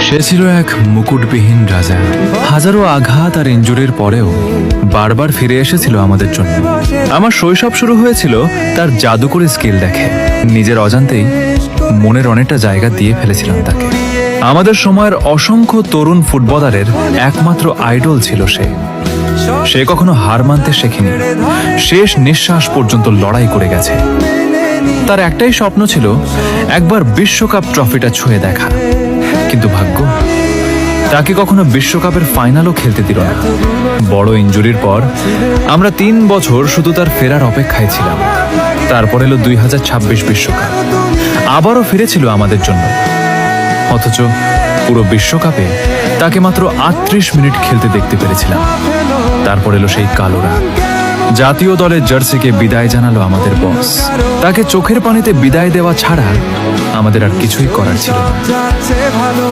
সে ছিল এক মুকুটবিহীন রাজা। হাজারো আঘাত আর ইনজুরির পরেও বারবার ফিরে এসেছিল আমাদের জন্য। আমার শৈশব শুরু হয়েছিল তার জাদুকরী স্কিল দেখে। নিজের অজান্তেই মনের অনেকটা জায়গা দিয়ে ফেলেছিলাম তাকে। আমাদের সময়ের অসংখ্য তরুণ ফুটবলারের একমাত্র আইডল ছিল সে। সে কখনো হার মানতে শেখেনি, শেষ নিঃশ্বাস পর্যন্ত লড়াই করে গেছে। তার একটাই স্বপ্ন ছিল একবার বিশ্বকাপ ট্রফিটা ছুঁয়ে দেখা, কিন্তু ভাগ্য তাকে কখনো বিশ্বকাপের ফাইনালও খেলতে দিল না। বড় ইনজুরির পর আমরা 3 বছর শুধু তার ফেরার অপেক্ষায় ছিলাম। তারপর এলো 2026 বিশ্বকাপ, আবারও ফিরেছিল আমাদের জন্য। অথচ পুরো বিশ্বকাপে তাকে মাত্র 38 মিনিট খেলতে দেখতে পেরেছিলাম। তারপর এলো সেই কালো রাত। জাতীয় দলের জার্সিকে বিদায় জানালো আমাদের বস। তাকে চোখের পানিতে বিদায় দেওয়া ছাড়া আমাদের আর কিছুই করার ছিল না।